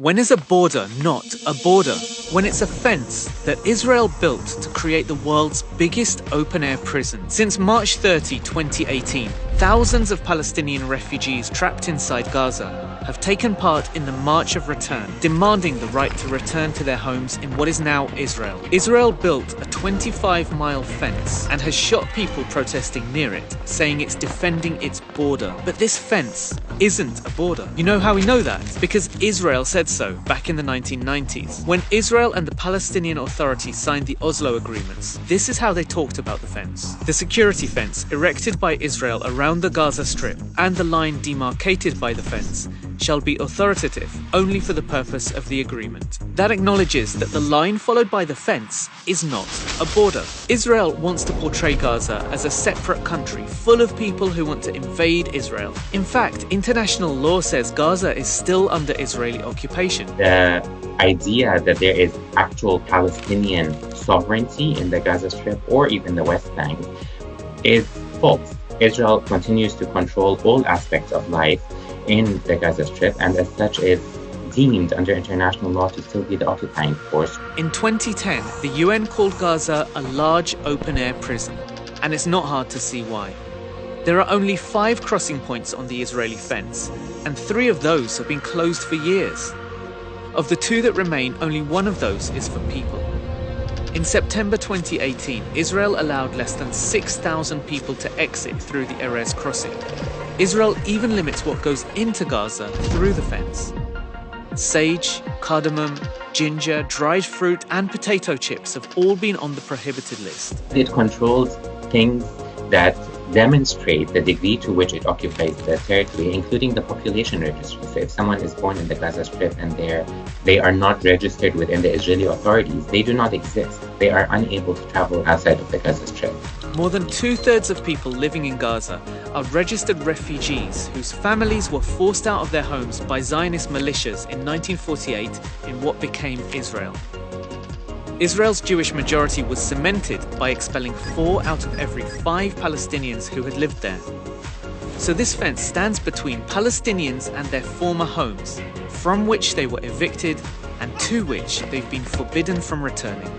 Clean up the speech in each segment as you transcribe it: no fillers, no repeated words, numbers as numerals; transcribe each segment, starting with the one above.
When is a border not a border? When it's a fence that Israel built to create the world's biggest open-air prison. Since March 30, 2018, thousands of Palestinian refugees trapped inside Gaza have taken part in the March of Return, demanding the right to return to their homes in what is now Israel. Israel built a 25-mile fence and has shot people protesting near it, saying it's defending its border. But this fence isn't a border. You know how we know that? Because Israel said so back in the 1990s. When Israel and the Palestinian Authority signed the Oslo agreements, this is how they talked about the fence. The security fence erected by Israel around the Gaza Strip and the line demarcated by the fence shall be authoritative only for the purpose of the agreement. That acknowledges that the line followed by the fence is not a border. Israel wants to portray Gaza as a separate country full of people who want to invade Israel. In fact, international law says Gaza is still under Israeli occupation. The idea that there is actual Palestinian sovereignty in the Gaza Strip or even the West Bank is false. Israel continues to control all aspects of life in the Gaza Strip, and as such is deemed under international law to still be the occupying force. In 2010, the UN called Gaza a large open-air prison, and it's not hard to see why. There are only 5 crossing points on the Israeli fence, and 3 of those have been closed for years. Of the 2 that remain, only 1 of those is for people. In September 2018, Israel allowed less than 6,000 people to exit through the Erez crossing. Israel even limits what goes into Gaza through the fence. Sage, cardamom, ginger, dried fruit and potato chips have all been on the prohibited list. It controls things that demonstrate the degree to which it occupies the territory, including the population registry. So if someone is born in the Gaza Strip and they are not registered within the Israeli authorities, they do not exist. They are unable to travel outside of the Gaza Strip. More than 2/3 of people living in Gaza are registered refugees whose families were forced out of their homes by Zionist militias in 1948 in what became Israel. Israel's Jewish majority was cemented by expelling 4 out of every 5 Palestinians who had lived there. So this fence stands between Palestinians and their former homes, from which they were evicted and to which they've been forbidden from returning.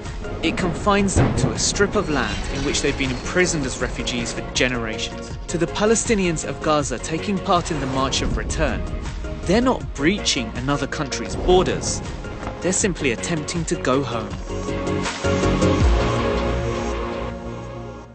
It confines them to a strip of land in which they've been imprisoned as refugees for generations. To the Palestinians of Gaza taking part in the March of Return, they're not breaching another country's borders. They're simply attempting to go home.